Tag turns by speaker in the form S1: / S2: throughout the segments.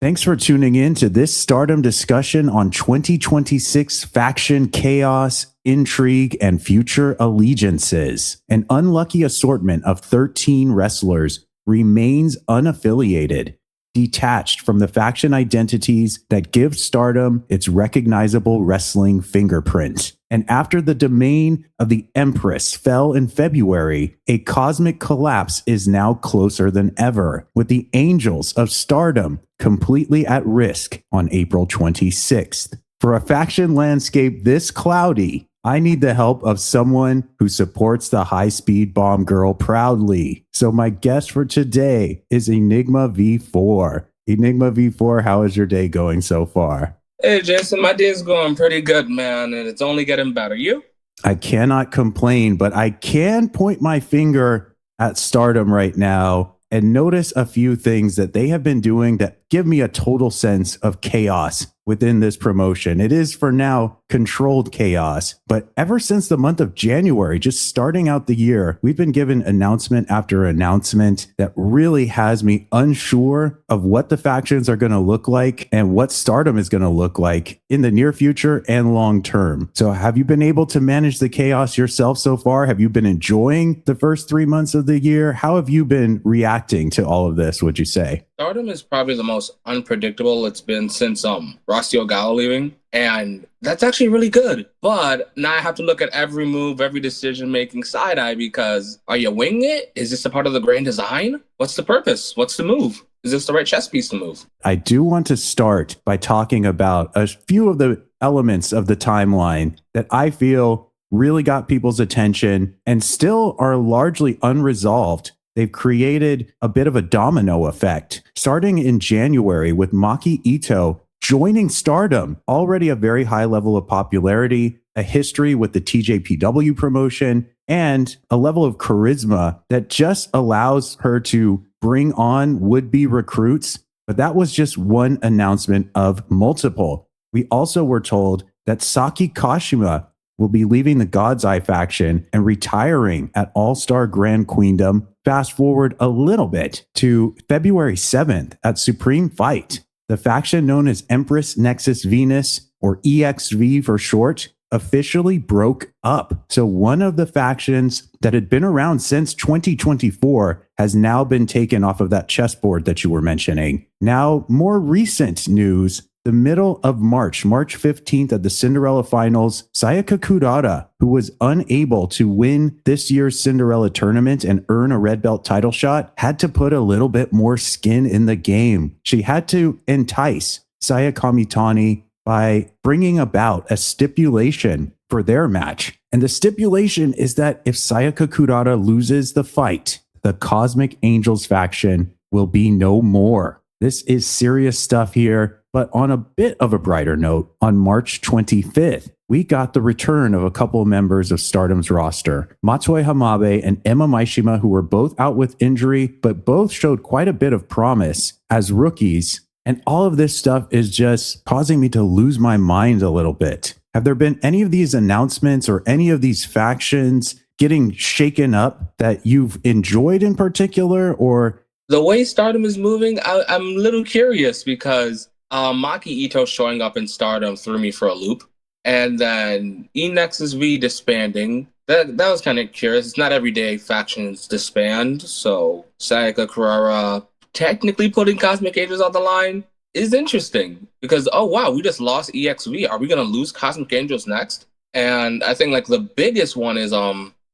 S1: Thanks for tuning in to this Stardom discussion on 2026 faction chaos, intrigue, and future allegiances. An unlucky assortment of 13 wrestlers remains unaffiliated, detached from the faction identities that give Stardom its recognizable wrestling fingerprint. And after the domain of the Empress fell in February, a cosmic collapse is now closer than ever, with the Angels of Stardom completely at risk on April 26th. For a faction landscape this cloudy, I need the help of someone who supports the high-speed bomb girl proudly. So my guest for today is Enigma V4. Enigma V4, how is your day going so far?
S2: Hey, Jason, my day's going pretty good, man, and it's only getting better. You?
S1: I cannot complain, but I can point my finger at Stardom right now and notice a few things that they have been doing that give me a total sense of chaos within this promotion. It is for now controlled chaos, but ever since the month of January, just starting out the year, we've been given announcement after announcement that really has me unsure of what the factions are going to look like and what Stardom is going to look like in the near future and long term. So have you been able to manage the chaos yourself so far? Have you been enjoying the first 3 months of the year? How have you been reacting to all of this, would you say?
S2: Stardom is probably the most unpredictable it's been since Rossio Gallo leaving, and that's actually really good. But now I have to look at every move, every decision-making side-eye, because are you winging it? Is this a part of the grand design? What's the purpose? What's the move? Is this the right chess piece to move?
S1: I do want to start by talking about a few of the elements of the timeline that I feel really got people's attention and still are largely unresolved. They've created a bit of a domino effect, starting in January with Maki Ito joining Stardom, already a very high level of popularity, a history with the TJPW promotion, and a level of charisma that just allows her to bring on would-be recruits. But that was just one announcement of multiple. We also were told that Saki Kashima will be leaving the God's Eye faction and retiring at All-Star Grand Queendom. Fast forward a little bit to February 7th at Supreme Fight. The faction known as Empress Nexus Venus, or EXV for short, officially broke up. So one of the factions that had been around since 2024 has now been taken off of that chessboard that you were mentioning. Now, more recent news. The middle of March 15th at the Cinderella Finals, Sayaka Kurata, who was unable to win this year's Cinderella tournament and earn a red belt title shot, had to put a little bit more skin in the game. She had to entice Saya Kamitani by bringing about a stipulation for their match. And the stipulation is that if Sayaka Kurata loses the fight, the Cosmic Angels faction will be no more. This is serious stuff here. But on a bit of a brighter note, on March 25th, we got the return of a couple of members of Stardom's roster, Matsue Hamabe and Emma Maishima, who were both out with injury, but both showed quite a bit of promise as rookies. And all of this stuff is just causing me to lose my mind a little bit. Have there been any of these announcements or any of these factions getting shaken up that you've enjoyed in particular? Or
S2: the way Stardom is moving, I'm a little curious because Maki Ito showing up in Stardom threw me for a loop. And then E-Nexus V disbanding. That was kind of curious. It's not every day factions disband. So Sayaka Kurara technically putting Cosmic Angels on the line is interesting. Because, oh wow, we just lost EXV. Are we going to lose Cosmic Angels next? And I think like the biggest one is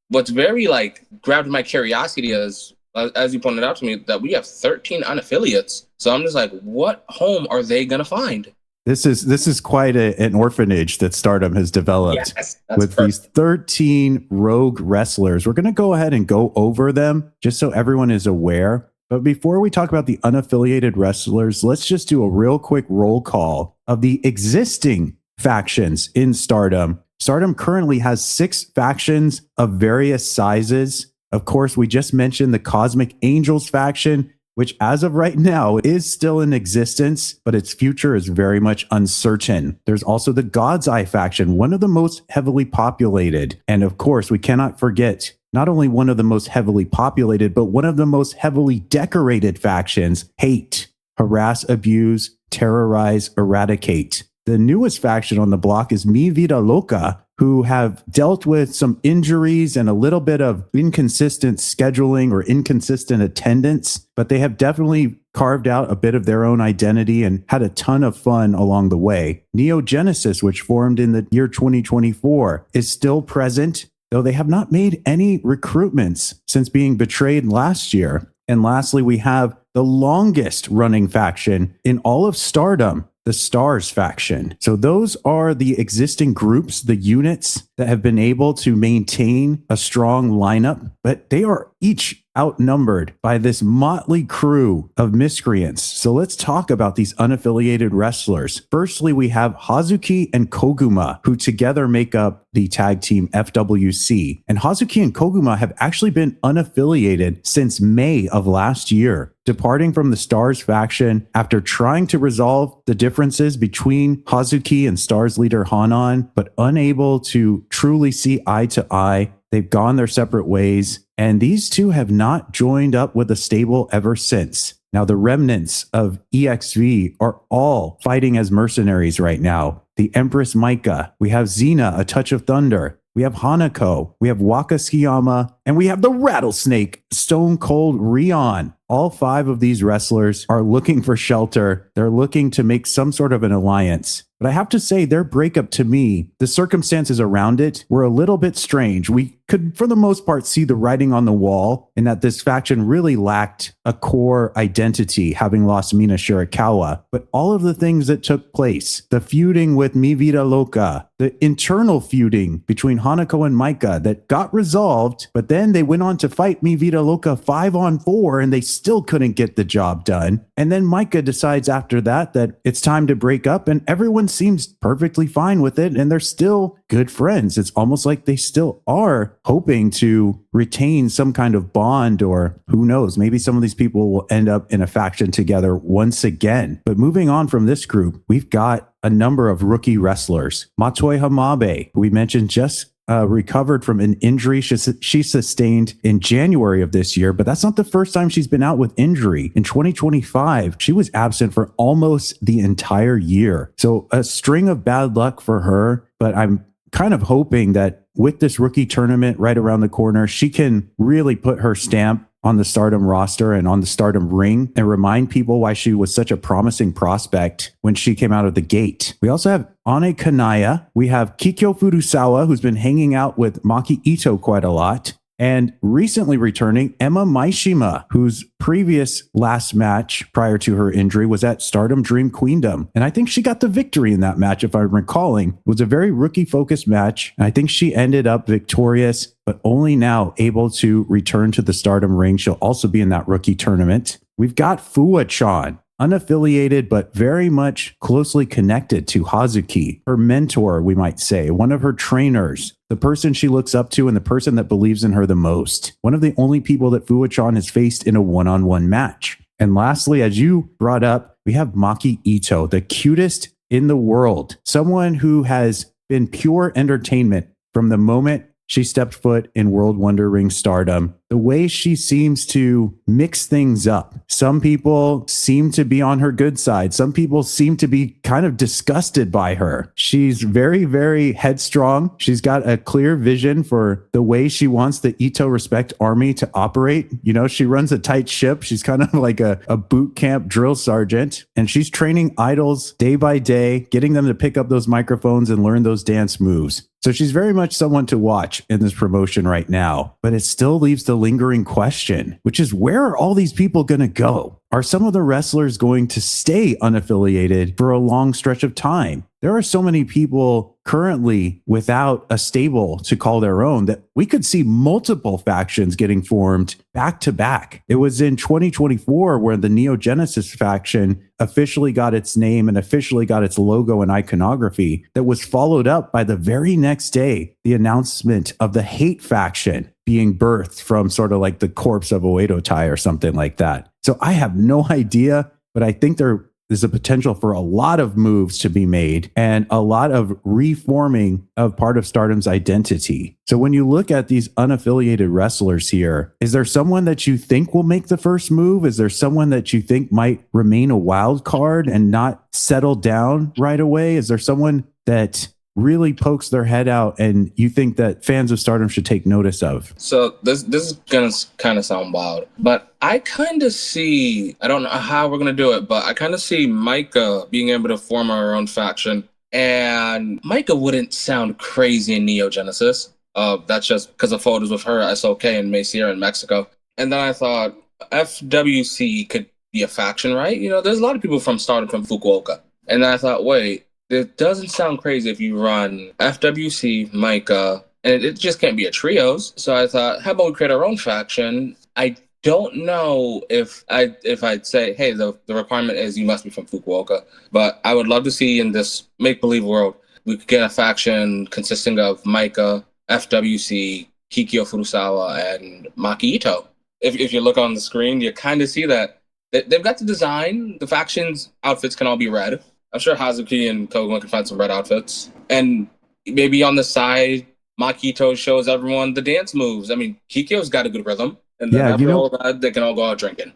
S2: what's very like grabbed my curiosity is, as you pointed out to me, that we have 13 unaffiliates. So I'm just like, what home are they going to find?
S1: This is quite an orphanage that Stardom has developed with these 13 rogue wrestlers. We're going to go ahead and go over them just so everyone is aware. But before we talk about the unaffiliated wrestlers, let's just do a real quick roll call of the existing factions in Stardom. Stardom currently has 6 factions of various sizes. Of course, we just mentioned the Cosmic Angels faction, which as of right now is still in existence, but its future is very much uncertain. There's also the God's Eye faction, one of the most heavily populated. And of course, we cannot forget not only one of the most heavily populated, but one of the most heavily decorated factions, Hate. harass, abuse, terrorize, eradicate. The newest faction on the block is Mi Vida Loca, who have dealt with some injuries and a little bit of inconsistent scheduling or inconsistent attendance, but they have definitely carved out a bit of their own identity and had a ton of fun along the way. Neo Genesis, which formed in the year 2024, is still present, though they have not made any recruitments since being betrayed last year. And lastly, we have the longest running faction in all of Stardom, the Stars faction. So those are the existing groups, the units that have been able to maintain a strong lineup, but they are each outnumbered by this motley crew of miscreants. So let's talk about these unaffiliated wrestlers. Firstly, we have Hazuki and Koguma, who together make up the tag team FWC. And Hazuki and Koguma have actually been unaffiliated since May of last year, departing from the Stars faction after trying to resolve the differences between Hazuki and Stars leader Hanan, but unable to truly see eye to eye. They've gone their separate ways, and these two have not joined up with a stable ever since. Now, the remnants of EXV are all fighting as mercenaries right now. The Empress Micah, we have Xena, a touch of thunder, we have Hanako, we have Waka Tsukiyama, and we have the Rattlesnake, Stone Cold Rion. All 5 of these wrestlers are looking for shelter. They're looking to make some sort of an alliance. But I have to say, their breakup, to me, the circumstances around it were a little bit strange. We could, for the most part, see the writing on the wall in that this faction really lacked a core identity, having lost Mina Shirakawa. But all of the things that took place, the feuding with Mi Vida Loca, the internal feuding between Hanako and Micah that got resolved, but then they went on to fight Mi Vida Loca 5-on-4 and they still couldn't get the job done. And then Micah decides after that it's time to break up, and everyone seems perfectly fine with it, and they're still good friends. It's almost like they still are hoping to retain some kind of bond, or who knows, maybe some of these people will end up in a faction together once again. But moving on from this group, we've got a number of rookie wrestlers. Matoi Hamabe, who we mentioned, just recovered from an injury she sustained in January of this year, but that's not the first time she's been out with injury. In 2025, she was absent for almost the entire year. So a string of bad luck for her, but I'm kind of hoping that with this rookie tournament right around the corner, she can really put her stamp on the Stardom roster and on the Stardom ring and remind people why she was such a promising prospect when she came out of the gate. We also have Ane Kanaya. We have Kikyo Furusawa, who's been hanging out with Maki Ito quite a lot. And recently returning, Emma Maishima, whose previous last match prior to her injury was at Stardom Dream Queendom. And I think she got the victory in that match, if I'm recalling. It was a very rookie-focused match. And I think she ended up victorious, but only now able to return to the Stardom ring. She'll also be in that rookie tournament. We've got Fua-chan, unaffiliated, but very much closely connected to Hazuki, her mentor, we might say, one of her trainers, the person she looks up to and the person that believes in her the most. One of the only people that Fua-chan has faced in a one-on-one match. And lastly, as you brought up, we have Maki Ito, the cutest in the world, someone who has been pure entertainment from the moment she stepped foot in World Wonder Ring Stardom. The way she seems to mix things up. Some people seem to be on her good side. Some people seem to be kind of disgusted by her. She's very, very headstrong. She's got a clear vision for the way she wants the Ito Respect Army to operate. You know, she runs a tight ship. She's kind of like a boot camp drill sergeant. And she's training idols day by day, getting them to pick up those microphones and learn those dance moves. So she's very much someone to watch in this promotion right now. But it still leaves the lingering question, which is, where are all these people going to go? Are some of the wrestlers going to stay unaffiliated for a long stretch of time? There are so many people currently without a stable to call their own that we could see multiple factions getting formed back to back. It was in 2024 where the Neo Genesis faction officially got its name and officially got its logo and iconography, that was followed up by the very next day, the announcement of the Hate faction being birthed from sort of like the corpse of Oedo Tai or something like that. So I have no idea, but I think they're there's a potential for a lot of moves to be made and a lot of reforming of part of Stardom's identity. So when you look at these unaffiliated wrestlers here, is there someone that you think will make the first move? Is there someone that you think might remain a wild card and not settle down right away? Is there someone that really pokes their head out and you think that fans of Stardom should take notice of?
S2: So this is gonna kind of sound wild, but I kind of see, I don't know how we're gonna do it, but I kind of see Micah being able to form our own faction, and Micah wouldn't sound crazy in Neo Genesis. That's just because of photos with her, SOK, and May Sierra in Mexico. And then I thought FWC could be a faction, right? You know, there's a lot of people from Stardom from Fukuoka. And then I thought, wait, it doesn't sound crazy if you run FWC, Micah, and it just can't be a trios. So I thought, how about we create our own faction? I don't know if I'd say, hey, the requirement is you must be from Fukuoka. But I would love to see in this make-believe world, we could get a faction consisting of Micah, FWC, Kikyo Furusawa, and Maki Ito. If you look on the screen, you kind of see that they've got the design. The factions outfits can all be red. I'm sure Hazuki and Koguma can find some red outfits. And maybe on the side, Makito shows everyone the dance moves. I mean, Kikyo's got a good rhythm. And then after all that, they can all go out drinking.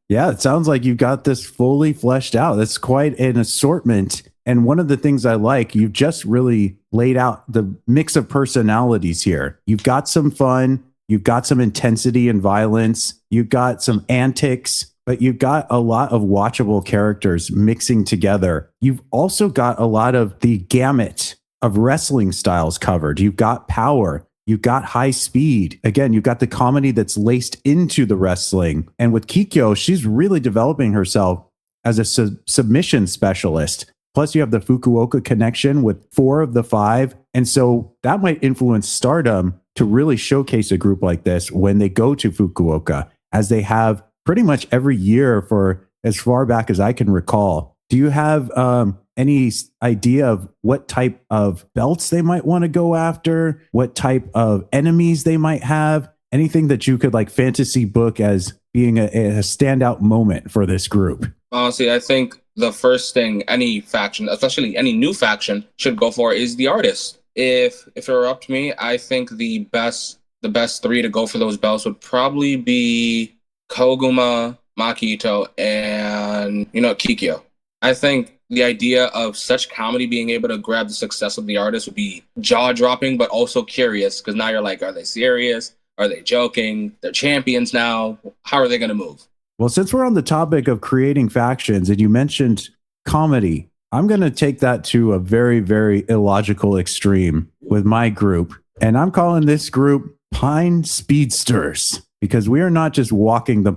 S1: Yeah, it sounds like you've got this fully fleshed out. That's quite an assortment. And one of the things I like, you've just really laid out the mix of personalities here. You've got some fun. You've got some intensity and violence. You've got some antics. But you've got a lot of watchable characters mixing together. You've also got a lot of the gamut of wrestling styles covered. You've got power. You've got high speed. Again, you've got the comedy that's laced into the wrestling. And with Kikyo, she's really developing herself as a submission specialist. Plus, you have the Fukuoka connection with 4 of the 5. And so that might influence Stardom to really showcase a group like this when they go to Fukuoka, as they have pretty much every year for as far back as I can recall. Do you have any idea of what type of belts they might want to go after? What type of enemies they might have? Anything that you could like fantasy book as being a standout moment for this group?
S2: Honestly, I think the first thing any faction, especially any new faction, should go for is the artist. If it were up to me, I think the best 3 to go for those belts would probably be Koguma, Makito, and, Kikyo. I think the idea of such comedy being able to grab the success of the artist would be jaw-dropping, but also curious, because now you're like, are they serious? Are they joking? They're champions now. How are they going to move?
S1: Well, since we're on the topic of creating factions, and you mentioned comedy, I'm going to take that to a very, very illogical extreme with my group. And I'm calling this group Pine Speedsters. Because we are not just walking the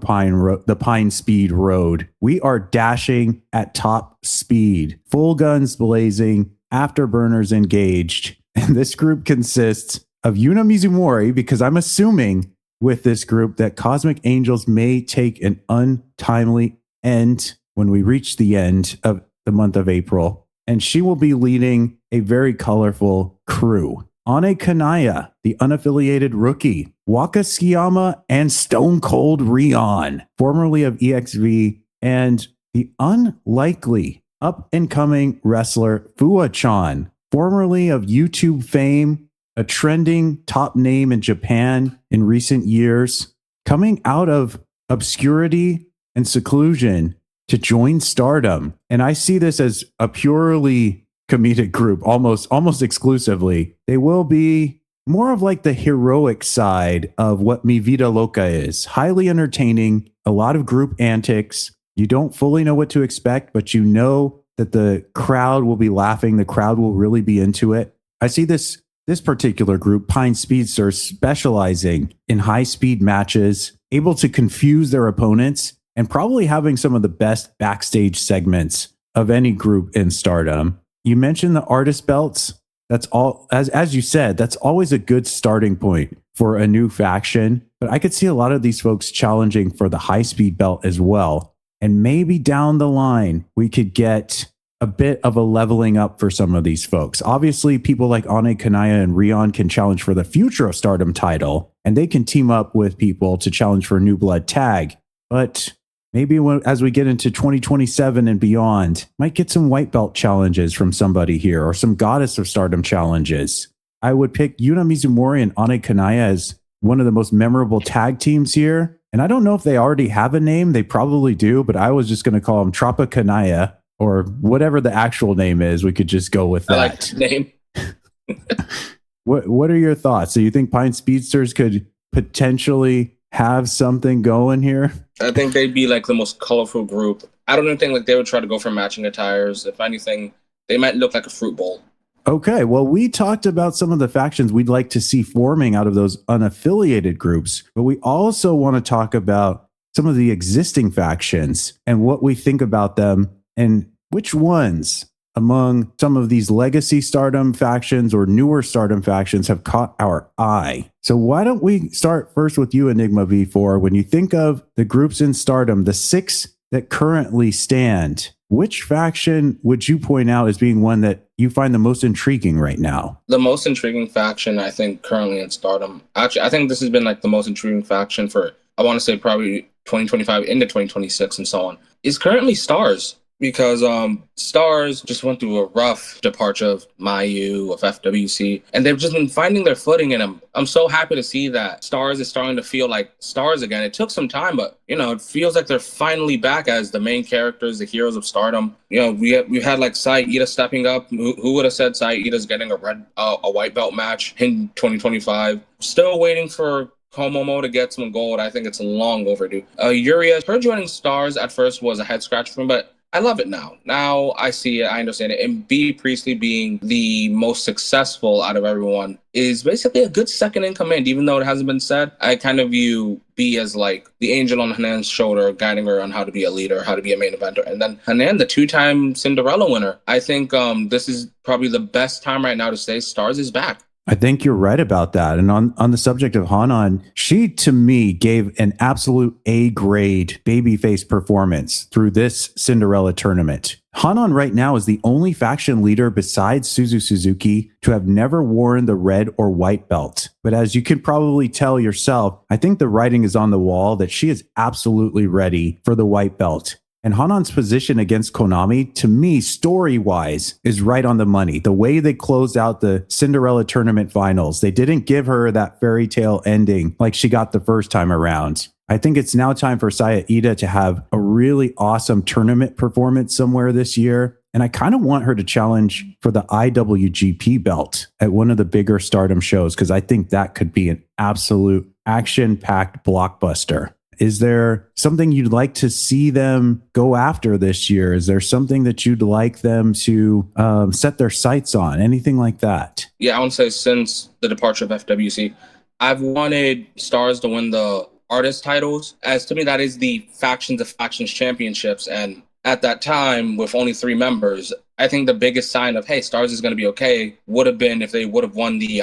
S1: Pine Speed Road. We are dashing at top speed, full guns blazing, afterburners engaged. And this group consists of Yuna Mizumori, because I'm assuming with this group that Cosmic Angels may take an untimely end when we reach the end of the month of April. And she will be leading a very colorful crew. Ane Kanaya, the unaffiliated rookie, Waka Tsukiyama, and Stone Cold Rion, formerly of EXV, and the unlikely up-and-coming wrestler Fua-chan, formerly of YouTube fame, a trending top name in Japan in recent years, coming out of obscurity and seclusion to join Stardom. And I see this as a purely comedic group, almost exclusively. They will be more of like the heroic side of what Mi Vida Loca is. Highly entertaining, a lot of group antics. You don't fully know what to expect, but you know that the crowd will be laughing. The crowd will really be into it. I see this particular group, Pine Speedsters, specializing in high-speed matches, able to confuse their opponents, and probably having some of the best backstage segments of any group in Stardom. You mentioned the artist belts. That's all, as you said, that's always a good starting point for a new faction. But I could see a lot of these folks challenging for the high-speed belt as well. And maybe down the line, we could get a bit of a leveling up for some of these folks. Obviously, people like Ane Kanaya and Rion can challenge for the Future of Stardom title, and they can team up with people to challenge for New Blood Tag. But Maybe as we get into 2027 and beyond, might get some white belt challenges from somebody here or some Goddess of Stardom challenges. I would pick Yuna Mizumori and Ane Kanaya as one of the most memorable tag teams here. And I don't know if they already have a name. They probably do, but I was just going to call them Trapa Kanaya or whatever the actual name is. We could just go with that.
S2: I like the name.
S1: What are your thoughts? So you think Pine Speedsters could potentially have something going here?
S2: I think they'd be like the most colorful group. I don't even think like they would try to go for matching attires. If anything, they might look like a fruit bowl.
S1: Okay, well, we talked about some of the factions we'd like to see forming out of those unaffiliated groups, but we also want to talk about some of the existing factions and what we think about them and which ones among some of these legacy Stardom factions or newer Stardom factions have caught our eye. So why don't we start first with you, Enigma V4? When you think of the groups in Stardom, the 6 that currently stand, which faction would you point out as being one that you find the most intriguing right now?
S2: The most intriguing faction, I think, currently in Stardom. Actually, I think this has been like the most intriguing faction for, I want to say probably 2025 into 2026 and so on, is currently Stars. Because Stars just went through a rough departure of Mayu, of FWC, and they've just been finding their footing in them. I'm so happy to see that Stars is starting to feel like Stars again. It took some time, but, it feels like they're finally back as the main characters, the heroes of Stardom. We've had like Sai Ida stepping up. Who would have said Sai Ida's getting a white belt match in 2025? Still waiting for Komomo to get some gold. I think it's long overdue. Yuria, her joining Stars at first was a head scratch for me, but I love it now. Now I see it, I understand it. And B. Priestley being the most successful out of everyone is basically a good second in command, even though it hasn't been said. I kind of view B as like the angel on Hanan's shoulder, guiding her on how to be a leader, how to be a main eventer. And then Hanan, the 2-time Cinderella winner. I think this is probably the best time right now to say Stars is back.
S1: I think you're right about that. And on the subject of Hanan, she, to me, gave an absolute A-grade babyface performance through this Cinderella tournament. Hanan right now is the only faction leader besides Suzu Suzuki to have never worn the red or white belt. But as you can probably tell yourself, I think the writing is on the wall that she is absolutely ready for the white belt. And Hanan's position against Konami, to me, story-wise, is right on the money. The way they closed out the Cinderella tournament finals, they didn't give her that fairy tale ending like she got the first time around. I think it's now time for Saya Ida to have a really awesome tournament performance somewhere this year. And I kind of want her to challenge for the IWGP belt at one of the bigger Stardom shows, because I think that could be an absolute action-packed blockbuster. Is there something you'd like to see them go after this year? Is there something that you'd like them to set their sights on? Anything like that?
S2: Yeah, I want to say since the departure of FWC, I've wanted Stars to win the artist titles, as to me that is the Factions of Factions championships. And at that time, with only 3 members, I think the biggest sign of, hey, Stars is going to be okay would have been if they would have won the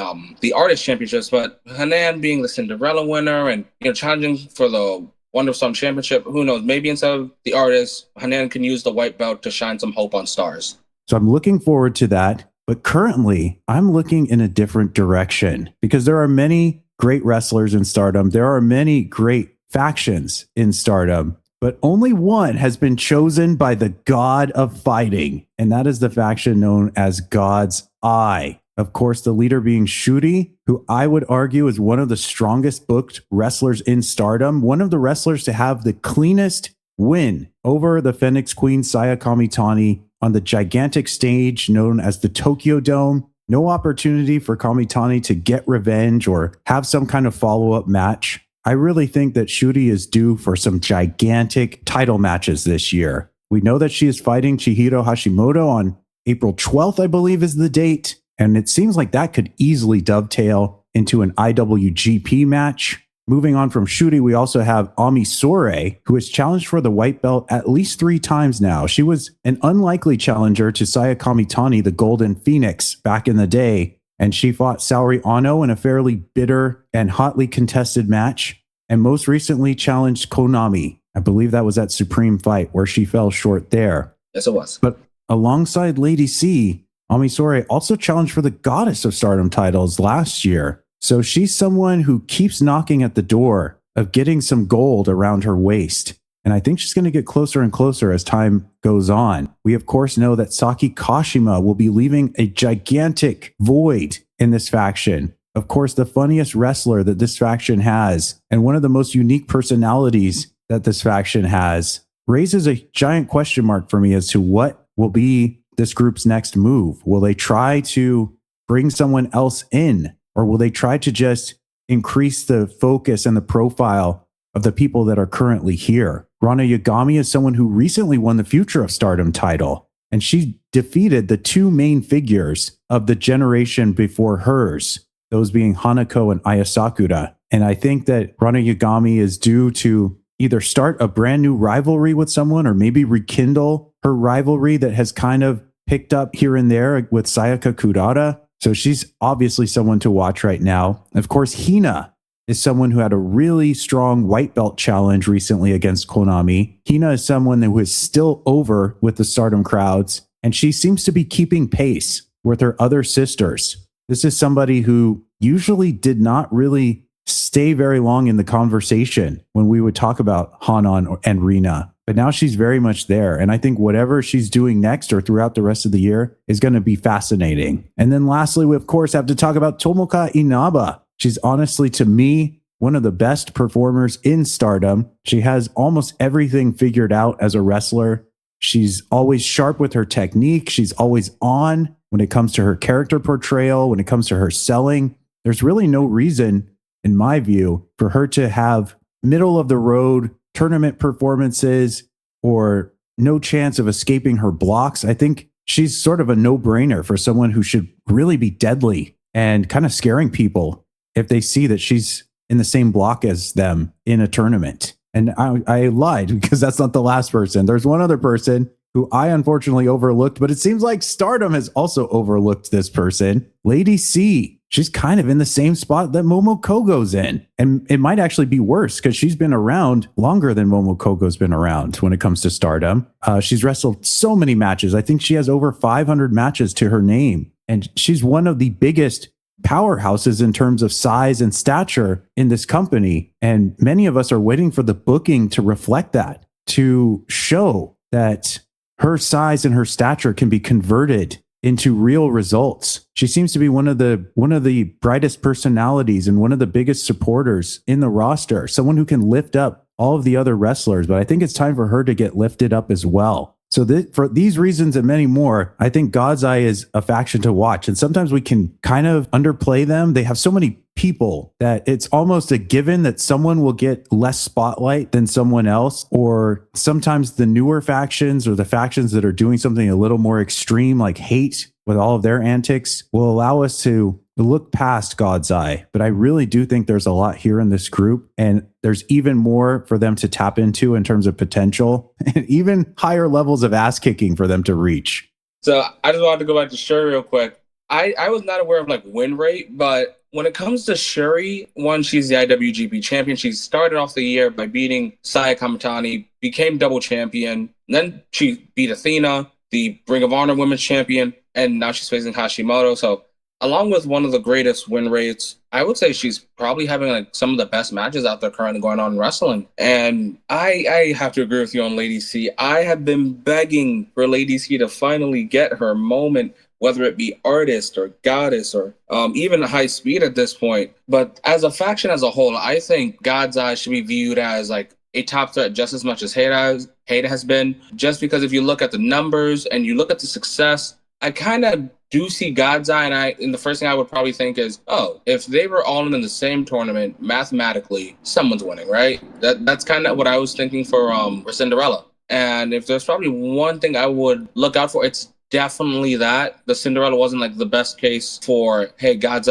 S2: artist championships. But Hanan being the Cinderella winner and challenging for the Wonder Song Championship, who knows? Maybe instead of the artist, Hanan can use the white belt to shine some hope on Stars.
S1: So I'm looking forward to that. But currently, I'm looking in a different direction because there are many great wrestlers in Stardom. There are many great factions in Stardom. But only one has been chosen by the god of fighting, and that is the faction known as God's Eye. Of course, the leader being Shuri, who I would argue is one of the strongest booked wrestlers in Stardom, one of the wrestlers to have the cleanest win over the Phoenix Queen Saya Kamitani on the gigantic stage known as the Tokyo Dome. No opportunity for Kamitani to get revenge or have some kind of follow-up match. I really think that Shuri is due for some gigantic title matches this year. We know that she is fighting Chihiro Hashimoto on April 12th, I believe is the date. And it seems like that could easily dovetail into an IWGP match. Moving on from Shuri, we also have Ami Sourei, who has challenged for the white belt at least 3 times now. She was an unlikely challenger to Saya Kamitani, the Golden Phoenix, back in the day. And she fought Saori Ano in a fairly bitter and hotly contested match. And most recently challenged Konami. I believe that was at Supreme Fight, where she fell short there.
S2: Yes, it was.
S1: But alongside Lady C, Ami Sourei also challenged for the Goddess of Stardom titles last year. So she's someone who keeps knocking at the door of getting some gold around her waist. And I think she's going to get closer and closer as time goes on. We, of course, know that Saki Kashima will be leaving a gigantic void in this faction. Of course, the funniest wrestler that this faction has, and one of the most unique personalities that this faction has, raises a giant question mark for me as to what will be this group's next move. Will they try to bring someone else in, or will they try to just increase the focus and the profile of the people that are currently here? Rana Yagami is someone who recently won the Future of Stardom title, and she defeated the two main figures of the generation before hers, those being Hanako and Aya Sakura. And I think that Rana Yagami is due to either start a brand new rivalry with someone or maybe rekindle her rivalry that has kind of picked up here and there with Sayaka Kurata. So she's obviously someone to watch right now. Of course, Hina is someone who had a really strong white belt challenge recently against Konami. Hina is someone who is still over with the Stardom crowds, and she seems to be keeping pace with her other sisters. This is somebody who usually did not really stay very long in the conversation when we would talk about Hanan and Rina. But now she's very much there. And I think whatever she's doing next or throughout the rest of the year is going to be fascinating. And then lastly, we of course have to talk about Tomoka Inaba. She's honestly, to me, one of the best performers in Stardom. She has almost everything figured out as a wrestler. She's always sharp with her technique. She's always on when it comes to her character portrayal, when it comes to her selling. There's really no reason, in my view, for her to have middle of the road tournament performances or no chance of escaping her blocks. I think she's sort of a no-brainer for someone who should really be deadly and kind of scaring people if they see that she's in the same block as them in a tournament. And I lied because that's not the last person. There's one other person who I unfortunately overlooked, but it seems like Stardom has also overlooked this person, Lady C. She's kind of in the same spot that Momo Kogo's in. And it might actually be worse because she's been around longer than Momo Kogo's been around when it comes to Stardom. She's wrestled so many matches. I think she has over 500 matches to her name. And she's one of the biggest powerhouses in terms of size and stature in this company. And many of us are waiting for the booking to reflect that, to show that her size and her stature can be converted into real results. She seems to be one of the brightest personalities and one of the biggest supporters in the roster, someone who can lift up all of the other wrestlers. But I think it's time for her to get lifted up as well. So for these reasons and many more, I think God's Eye is a faction to watch. And sometimes we can kind of underplay them. They have so many people that it's almost a given that someone will get less spotlight than someone else. Or sometimes the newer factions or the factions that are doing something a little more extreme, like Hate with all of their antics, will allow us to look past God's Eye. But I really do think there's a lot here in this group, and there's even more for them to tap into in terms of potential and even higher levels of ass kicking for them to reach.
S2: So I just wanted to go back to Shuri real quick. I was not aware of like win rate, but when it comes to Shuri, one, she's the IWGP champion. She started off the year by beating Saya Kamatani, became double champion. Then she beat Athena, the Ring of Honor Women's Champion, and now she's facing Hashimoto. So along with one of the greatest win rates, I would say she's probably having like some of the best matches out there currently going on in wrestling. And I have to agree with you on Lady C. I have been begging for Lady C to finally get her moment, whether it be artist or goddess or even high speed at this point. But as a faction as a whole, I think God's Eye should be viewed as like a top threat just as much as Hada has been. Just because if you look at the numbers and you look at the success, I kind of do see God's Eye, and the first thing I would probably think is, oh, if they were all in the same tournament, mathematically, someone's winning, right? That's kind of what I was thinking for Cinderella. And if there's probably one thing I would look out for, it's definitely that. The Cinderella wasn't like the best case for, hey, a God's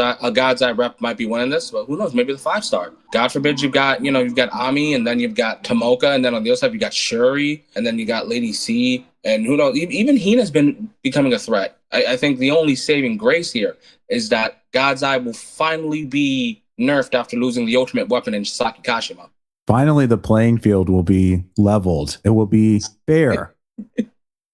S2: Eye rep might be winning this, but who knows, maybe the 5-star. God forbid you've got Ami, and then you've got Tomoka, and then on the other side, you got Shuri, and then you got Lady C, and who knows, even Hina's been becoming a threat. I think the only saving grace here is that God's Eye will finally be nerfed after losing the ultimate weapon in Saki Kashima.
S1: Finally, the playing field will be leveled. It will be fair.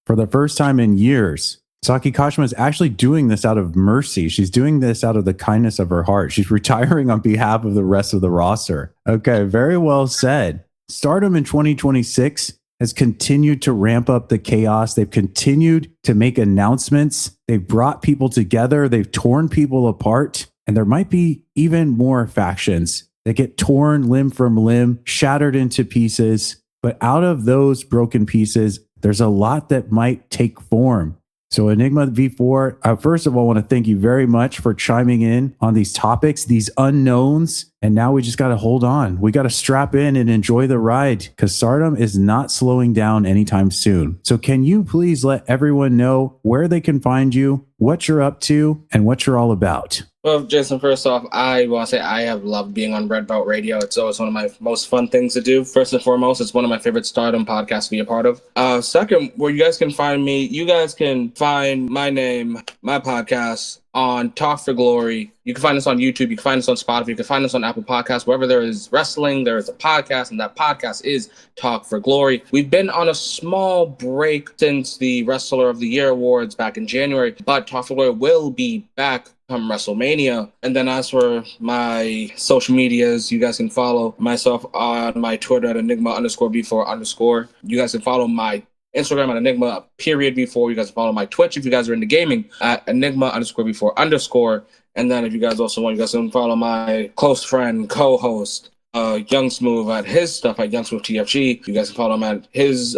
S1: For the first time in years, Saki Kashima is actually doing this out of mercy. She's doing this out of the kindness of her heart. She's retiring on behalf of the rest of the roster. Okay, very well said. Stardom in 2026 has continued to ramp up the chaos. They've continued to make announcements. They've brought people together. They've torn people apart. And there might be even more factions that get torn limb from limb, shattered into pieces. But out of those broken pieces, there's a lot that might take form. So Enigma V4, I first of all want to thank you very much for chiming in on these topics, these unknowns. And now we just got to hold on. We got to strap in and enjoy the ride because Stardom is not slowing down anytime soon. So can you please let everyone know where they can find you, what you're up to, and what you're all about?
S2: Well, Jason, first off, I want to say I have loved being on Red Belt Radio. It's always one of my most fun things to do. First and foremost, it's one of my favorite Stardom podcasts to be a part of. Second, where you guys can find me, you guys can find my name, my podcast, on Talk for Glory. You can find us on YouTube. You can find us on Spotify. You can find us on Apple Podcasts. Wherever there is wrestling, there is a podcast, and that podcast is Talk for Glory. We've been on a small break since the Wrestler of the Year Awards back in January, but Talk for Glory will be back come WrestleMania. And then as for my social medias, you guys can follow myself on my Twitter at Enigma_V4_. You guys can follow my Instagram at Enigma _V4. You guys can follow my Twitch if you guys are into gaming at Enigma_V4_. And then if you guys also want, you guys can follow my close friend, co-host, Young Smooth at his stuff at Young Smooth TFG. You guys can follow him at his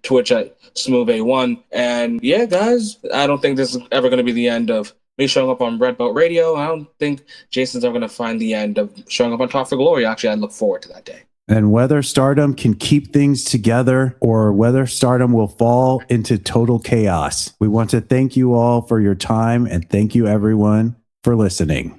S2: Twitch at Smooth A1. And yeah, guys, I don't think this is ever going to be the end of me showing up on Red Belt Radio. I don't think Jason's ever going to find the end of showing up on Talk for Glory. Actually, I look forward to that day.
S1: And whether Stardom can keep things together or whether Stardom will fall into total chaos, we want to thank you all for your time and thank you everyone for listening.